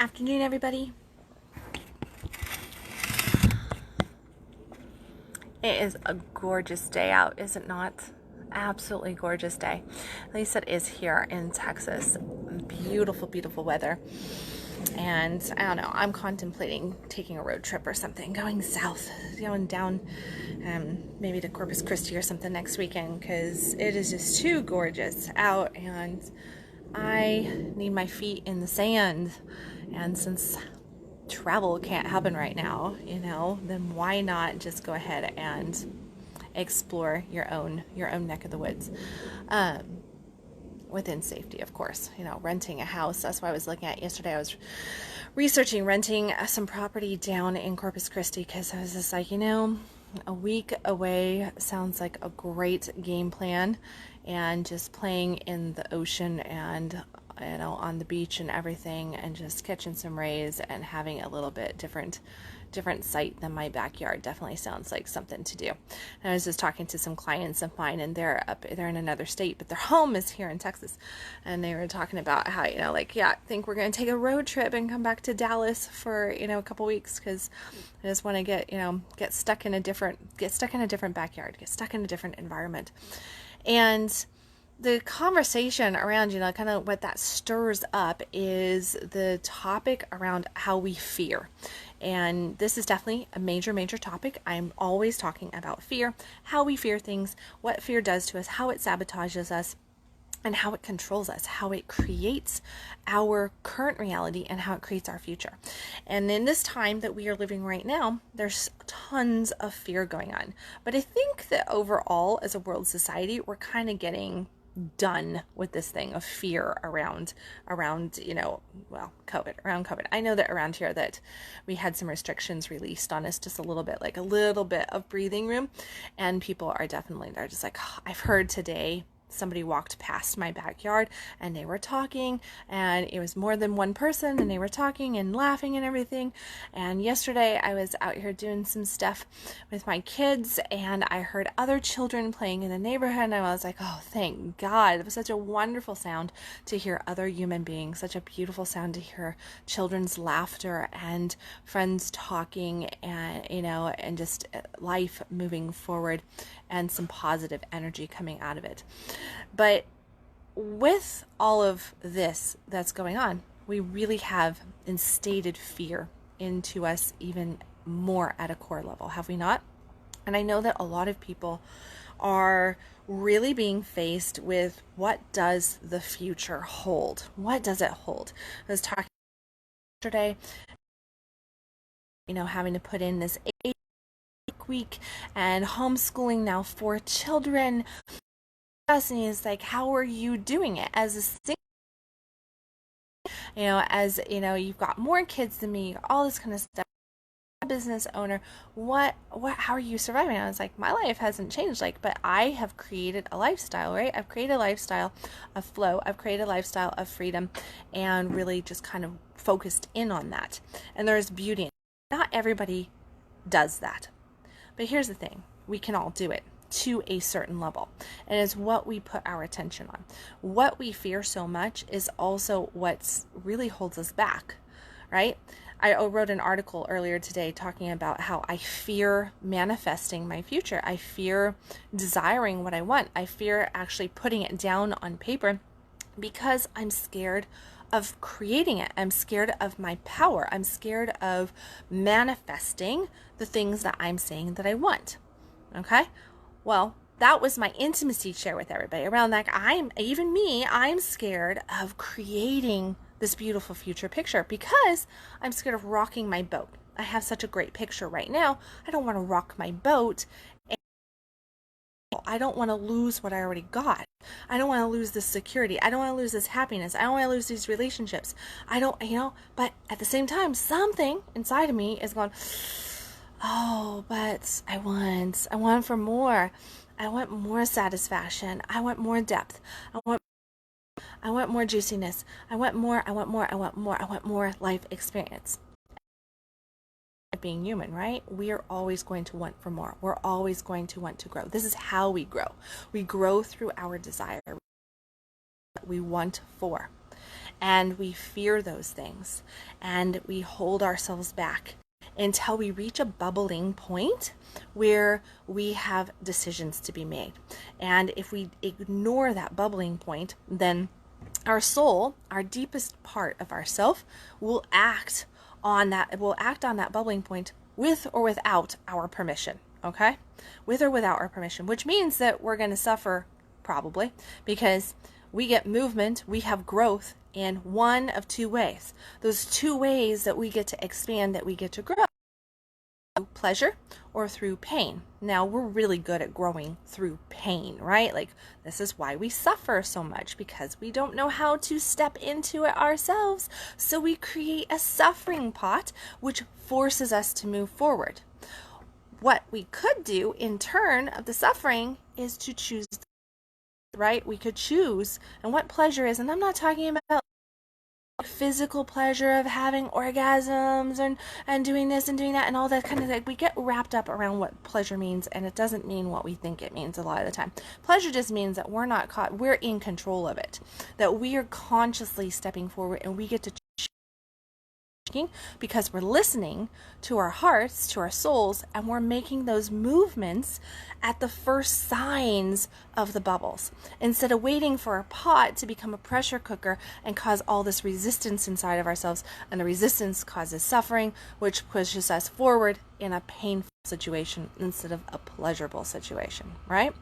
Afternoon, everybody. It is a gorgeous day out, is it not? Absolutely gorgeous day. At least it is here in Texas. Beautiful, beautiful weather. And I don't know, I'm contemplating taking a road trip or something, going south, going down maybe to Corpus Christi or something next weekend, because it is just too gorgeous out and I need my feet in the sand. And since travel can't happen right now, then why not just go ahead and explore your own neck of the woods, within safety, of course. Renting a house, that's what I was looking at yesterday. I was researching renting some property down in Corpus Christi, because I was just like, a week away sounds like a great game plan, and just playing in the ocean and on the beach and everything, and just catching some rays and having a little bit different site than my backyard definitely sounds like something to do. And I was just talking to some clients of mine, and they're in another state, but their home is here in Texas, and they were talking about how I think we're going to take a road trip and come back to Dallas for a couple weeks, because I just want to get stuck in a different backyard, get stuck in a different environment. And the conversation around, kind of what that stirs up is the topic around how we fear. And this is definitely a major, major topic. I'm always talking about fear, how we fear things, what fear does to us, how it sabotages us, and how it controls us, how it creates our current reality, and how it creates our future. And in this time that we are living right now, there's tons of fear going on. But I think that overall, as a world society, we're kind of getting done with this thing of fear around COVID. I know that around here that we had some restrictions released on us, just a little bit of breathing room, and people are they're just like, oh, I've heard today somebody walked past my backyard and they were talking, and it was more than one person, and they were talking and laughing and everything. And yesterday I was out here doing some stuff with my kids, and I heard other children playing in the neighborhood, and I was like, oh, thank God. It was such a wonderful sound to hear other human beings, such a beautiful sound to hear children's laughter and friends talking, and and just life moving forward, and some positive energy coming out of it. But with all of this that's going on, we really have instated fear into us even more at a core level, have we not? And I know that a lot of people are really being faced with, what does the future hold? What does it hold? I was talking yesterday, having to put in this 8-week and homeschooling now for children. And he's like, how are you doing it as a single, you've got more kids than me, all this kind of stuff, business owner, how are you surviving? I was like, my life hasn't changed, but I have created a lifestyle, right? I've created a lifestyle of flow, I've created a lifestyle of freedom, and really just kind of focused in on that. And there's beauty in it. Not everybody does that, but here's the thing, we can all do it to a certain level, and it's what we put our attention on. What we fear so much is also what's really holds us back, right? I wrote an article earlier today talking about how I fear manifesting my future. I fear desiring what I want. I fear actually putting it down on paper, because I'm scared of creating it. I'm scared of my power. I'm scared of manifesting the things that I'm saying that I want. Okay? Well, that was my intimacy share with everybody around that. I'm scared of creating this beautiful future picture, because I'm scared of rocking my boat. I have such a great picture right now. I don't want to rock my boat. I don't want to lose what I already got. I don't want to lose this security. I don't want to lose this happiness. I don't want to lose these relationships. But at the same time, something inside of me is going, oh, but I want for more. I want more satisfaction. I want more depth. I want more juiciness. I want more life experience. Being human, right? We are always going to want for more. We're always going to want to grow. This is how we grow. We grow through our desire. We want for. and we fear those things, and we hold ourselves back until we reach a bubbling point where we have decisions to be made. And if we ignore that bubbling point, then our soul, our deepest part of ourself, will act on that bubbling point with or without our permission. Okay? With or without our permission, which means that we're going to suffer, probably, because we get movement, we have growth in one of two ways. Those two ways that we get to expand, that we get to grow, through pleasure or through pain. Now, we're really good at growing through pain, right? Like, this is why we suffer so much, because we don't know how to step into it ourselves. So we create a suffering pot, which forces us to move forward. What we could do in turn of the suffering is to choose, right? We could choose, and what pleasure is, and I'm not talking about physical pleasure of having orgasms and doing this and doing that and all that kind of thing. We get wrapped up around what pleasure means, and it doesn't mean what we think it means a lot of the time. Pleasure just means that we're not caught, we're in control of it, that we are consciously stepping forward, and we get to because we're listening to our hearts, to our souls, and we're making those movements at the first signs of the bubbles, instead of waiting for a pot to become a pressure cooker and cause all this resistance inside of ourselves. And the resistance causes suffering, which pushes us forward in a painful situation instead of a pleasurable situation, right?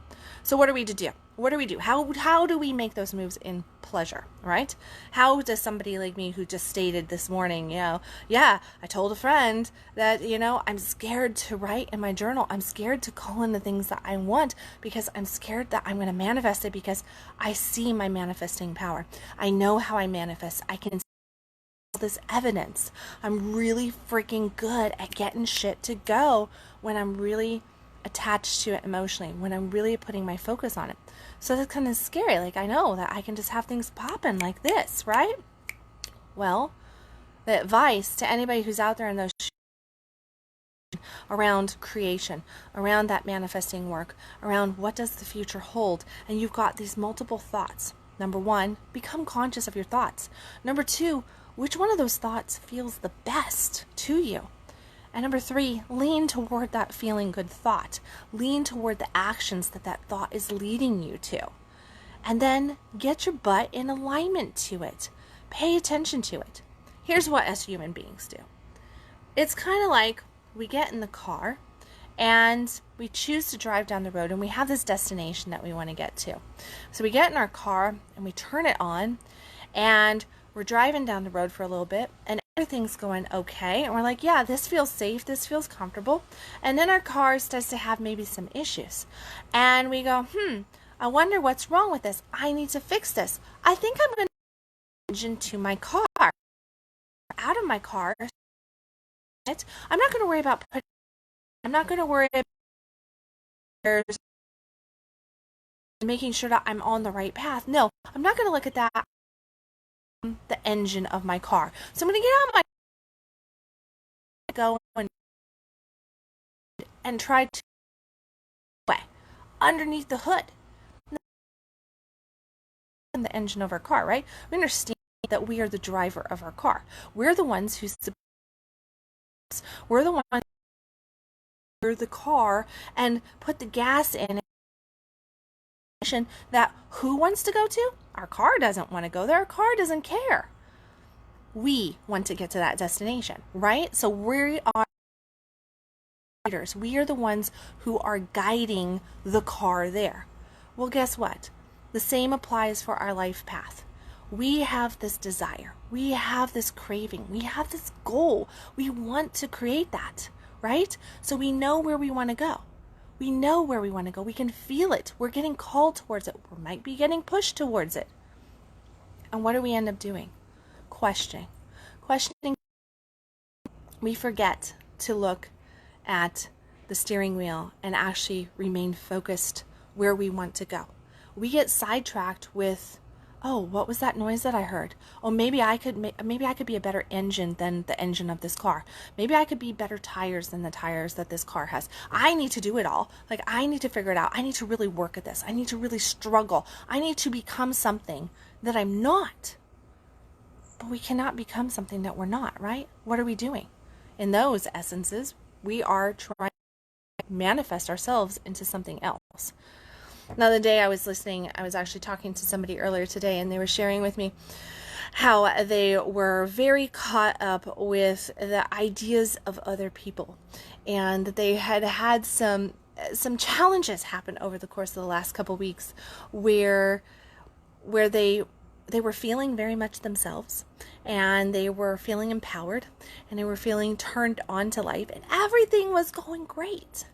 So what are we to do? What do we do? How do we make those moves in pleasure, right? How does somebody like me, who just stated this morning, I told a friend that, I'm scared to write in my journal. I'm scared to call in the things that I want, because I'm scared that I'm going to manifest it, because I see my manifesting power. I know how I manifest. I can see all this evidence. I'm really freaking good at getting shit to go when I'm really attached to it emotionally, when I'm really putting my focus on it. So that's kind of scary. Like, I know that I can just have things popping like this, right? Well, the advice to anybody who's out there in those around creation, around that manifesting work, around what does the future hold, and you've got these multiple thoughts. Number one, become conscious of your thoughts. Number two, which one of those thoughts feels the best to you? And number three, lean toward that feeling good thought. Lean toward the actions that thought is leading you to. And then get your butt in alignment to it. Pay attention to it. Here's what us human beings do. It's kind of like we get in the car and we choose to drive down the road, and we have this destination that we want to get to. So we get in our car and we turn it on, and we're driving down the road for a little bit, and everything's going okay, and we're like, yeah, this feels safe, this feels comfortable. And then our car starts to have maybe some issues, and we go, I wonder what's wrong with this. I need to fix this. I think I'm going to engine to my car, out of my car. I'm not going to worry about making sure that I'm on the right path. No, I'm not going to look at that, the engine of my car. So I'm going to get out my go and try to way underneath the hood in the engine of our car, right? We understand that we are the driver of our car. We're the ones who the car and put the gas in it. That who wants to go to? Our car doesn't want to go there. Our car doesn't care. We want to get to that destination, right? So we are leaders. We are the ones who are guiding the car there. Well, guess what? The same applies for our life path. We have this desire. We have this craving. We have this goal. We want to create that, right? So we know where we want to go. We know where we want to go. We can feel it. We're getting called towards it. We might be getting pushed towards it. And what do we end up doing? Questioning. We forget to look at the steering wheel and actually remain focused where we want to go. We get sidetracked with, oh, what was that noise that I heard? Oh, maybe I could be a better engine than the engine of this car. Maybe I could be better tires than the tires that this car has. I need to do it all. Like, I need to figure it out. I need to really work at this. I need to really struggle. I need to become something that I'm not. But we cannot become something that we're not, right? What are we doing? In those essences, we are trying to manifest ourselves into something else. Now, the day I was listening, I was actually talking to somebody earlier today, and they were sharing with me how they were very caught up with the ideas of other people, and that they had had some challenges happen over the course of the last couple weeks where they were feeling very much themselves, and they were feeling empowered, and they were feeling turned on to life, and everything was going great.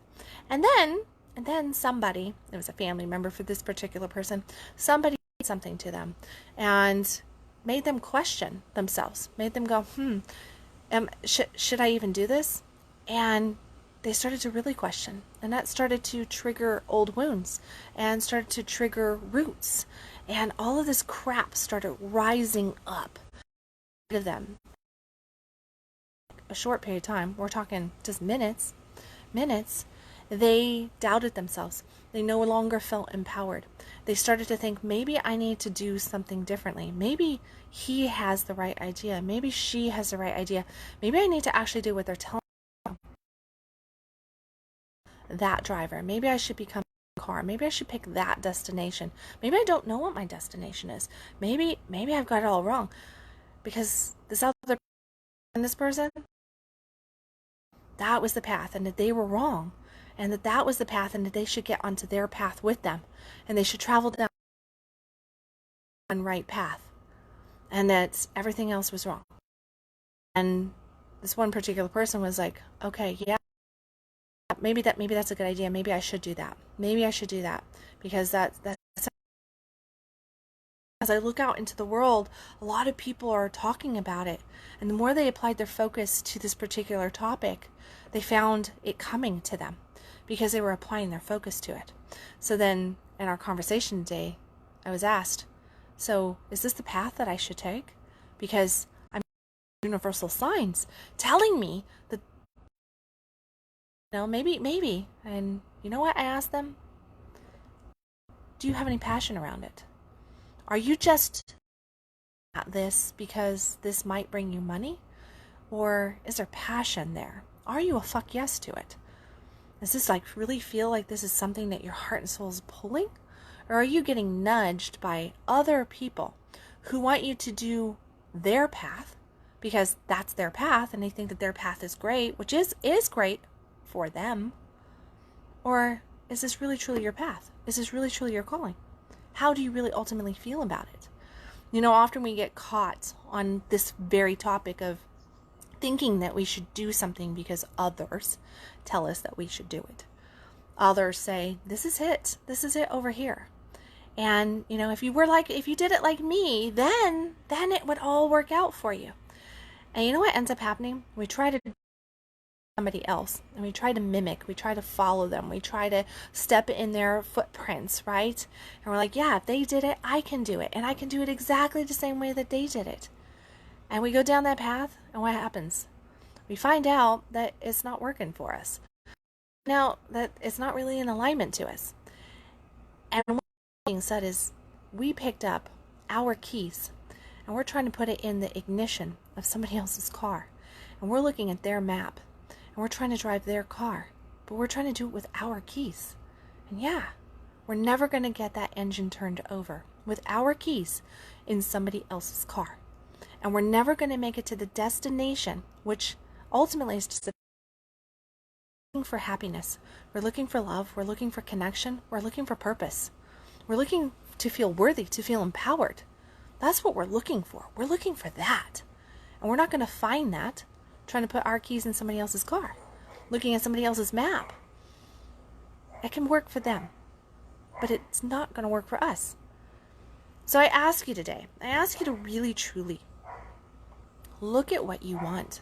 And then somebody, it was a family member for this particular person, somebody did something to them and made them question themselves, made them go, should I even do this? And they started to really question, and that started to trigger old wounds and started to trigger roots, and all of this crap started rising up to them. A short period of time, we're talking just minutes, they doubted themselves. They no longer felt empowered. They started to think, maybe I need to do something differently. Maybe he has the right idea. Maybe she has the right idea. Maybe I need to actually do what they're telling me. That driver. Maybe I should become a car. Maybe I should pick that destination. Maybe I don't know what my destination is. Maybe I've got it all wrong. Because this other person, that was the path, and that they were wrong. And that was the path, and that they should get onto their path with them. And they should travel down one right path. And that everything else was wrong. And this one particular person was like, okay, yeah, maybe that's a good idea. Maybe I should do that. Maybe I should do that. Because that's as I look out into the world, a lot of people are talking about it. And the more they applied their focus to this particular topic, they found it coming to them because they were applying their focus to it. So then in our conversation today, I was asked, so is this the path that I should take? Because I'm universal signs telling me that, maybe. And you know what I asked them? Do you have any passion around it? Are you just at this because this might bring you money? Or is there passion there? Are you a fuck yes to it? Does this really feel like this is something that your heart and soul is pulling? Or are you getting nudged by other people who want you to do their path because that's their path and they think that their path is great, which is great for them? Or is this really truly your path? Is this really truly your calling? How do you really ultimately feel about it? Often we get caught on this very topic of thinking that we should do something because others tell us that we should do it. Others say, this is it over here. And, if you did it like me, then it would all work out for you. And you know what ends up happening? We try to somebody else, and we try to mimic, we try to follow them, we try to step in their footprints, right? And we're like, yeah, if they did it, I can do it, and I can do it exactly the same way that they did it. And we go down that path, and what happens? We find out that it's not working for us. Now, that it's not really in alignment to us. And what being said is, we picked up our keys, and we're trying to put it in the ignition of somebody else's car, and we're looking at their map, and we're trying to drive their car, but we're trying to do it with our keys. And yeah, we're never going to get that engine turned over with our keys in somebody else's car. And we're never going to make it to the destination, which ultimately is just looking for happiness. We're looking for love. We're looking for connection. We're looking for purpose. We're looking to feel worthy, to feel empowered. That's what we're looking for. We're looking for that. And we're not going to find that trying to put our keys in somebody else's car, looking at somebody else's map. It can work for them, but it's not going to work for us. So I ask you today, to really truly look at what you want.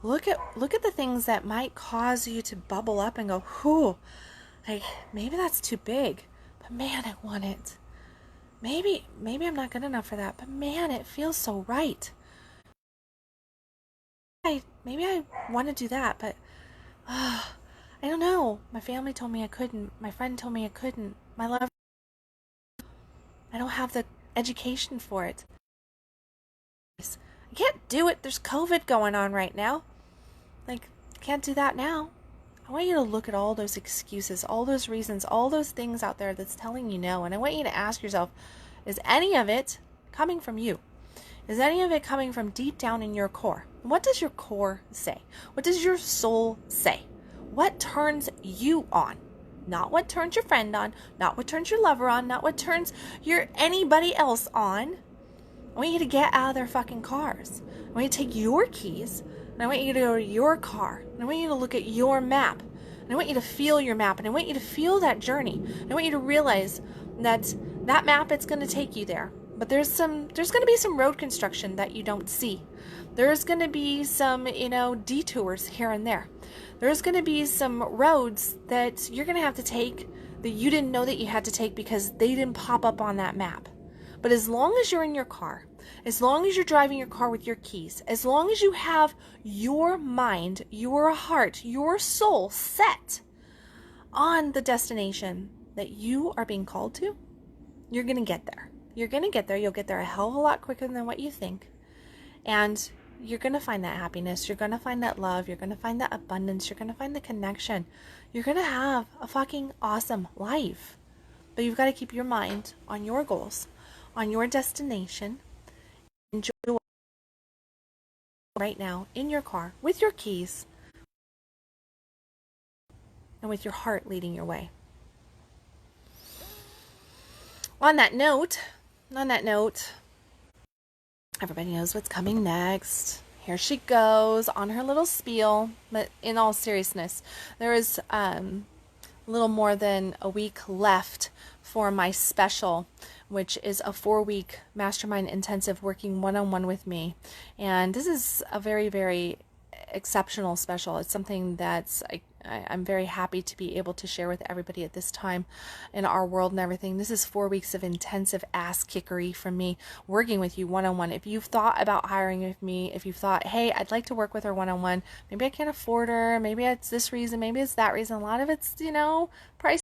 Look at the things that might cause you to bubble up and go, whew, maybe that's too big, but man, I want it. Maybe I'm not good enough for that, but man, it feels so right. Maybe I want to do that, but I don't know. My family told me I couldn't. My friend told me I couldn't. My love, I don't have the education for it. You can't do it. There's COVID going on right now. Like, can't do that now. I want you to look at all those excuses, all those reasons, all those things out there that's telling you no. And I want you to ask yourself, is any of it coming from you? Is any of it coming from deep down in your core? What does your core say? What does your soul say? What turns you on? Not what turns your friend on, not what turns your lover on, not what turns your anybody else on. I want you to get out of their fucking cars. I want you to take your keys, and I want you to go to your car, and I want you to look at your map, and I want you to feel your map, and I want you to feel that journey. I want you to realize that that map, it's going to take you there. But there's going to be some road construction that you don't see. There's going to be some, detours here and there. There's going to be some roads that you're going to have to take that you didn't know that you had to take because they didn't pop up on that map. But as long as you're in your car, as long as you're driving your car with your keys, as long as you have your mind, your heart, your soul set on the destination that you are being called to, you're going to get there. You're going to get there. You'll get there a hell of a lot quicker than what you think. And you're going to find that happiness. You're going to find that love. You're going to find that abundance. You're going to find the connection. You're going to have a fucking awesome life. But you've got to keep your mind on your goals, on your destination. Enjoy right now in your car with your keys and with your heart leading your way. On that note, everybody knows what's coming next. Here she goes on her little spiel. But in all seriousness, there is a little more than a week left for my special, which is a 4-week mastermind intensive working one-on-one with me. And this is a very, very exceptional special. It's something that's I'm very happy to be able to share with everybody at this time in our world and everything. This is 4 weeks of intensive ass kickery from me working with you one-on-one. If you've thought about hiring with me, if you've thought, hey, I'd like to work with her one-on-one, maybe I can't afford her, maybe it's this reason, maybe it's that reason, a lot of it's, price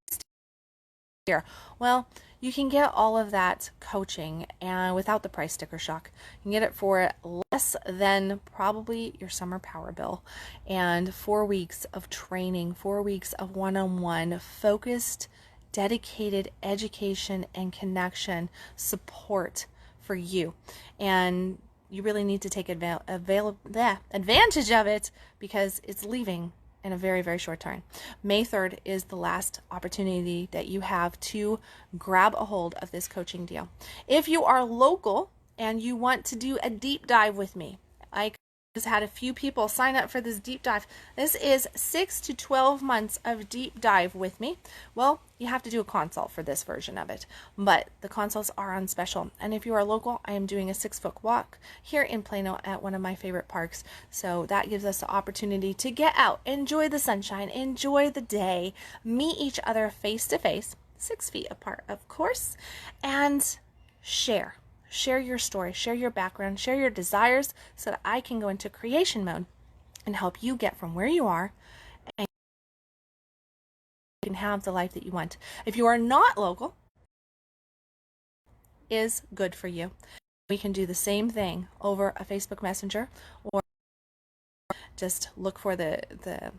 here. Well, you can get all of that coaching and without the price sticker shock. You can get it for less than probably your summer power bill. And 4 weeks of training, 4 weeks of one-on-one focused, dedicated education and connection support for you. And you really need to take advantage of it because it's leaving in a very, very short time. May 3rd is the last opportunity that you have to grab a hold of this coaching deal. If you are local and you want to do a deep dive with me, I just had a few people sign up for this deep dive. This is 6 to 12 months of deep dive with me. Well, you have to do a consult for this version of it, but the consults are on special. And if you are local, I am doing a 6-foot walk here in Plano at one of my favorite parks. So that gives us the opportunity to get out, enjoy the sunshine, enjoy the day, meet each other face to face, 6 feet apart, of course, and share. Share your story, share your background, share your desires so that I can go into creation mode and help you get from where you are and you can have the life that you want. If you are not local, is good for you. We can do the same thing over a Facebook Messenger or just look for the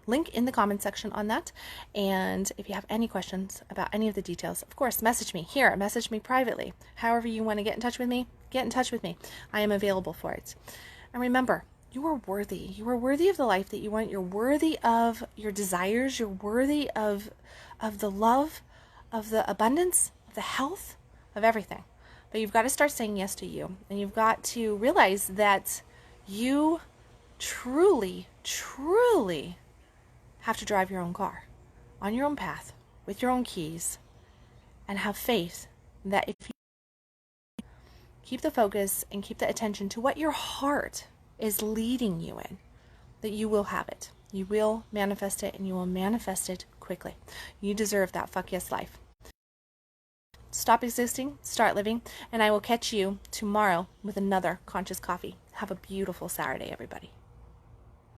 link in the comment section on that. And if you have any questions about any of the details, of course, message me here, message me privately. However you want to get in touch with me, get in touch with me. I am available for it. And remember, you are worthy. You are worthy of the life that you want. You're worthy of your desires. You're worthy of the love, of the abundance, of the health, of everything. But you've got to start saying yes to you. And you've got to realize that you truly have to drive your own car on your own path with your own keys and have faith that if you keep the focus and keep the attention to what your heart is leading you in, that you will have it. You will manifest it and you will manifest it quickly. You deserve that fuck yes life. Stop existing, start living, and I will catch you tomorrow with another Conscious Coffee. Have a beautiful Saturday, everybody.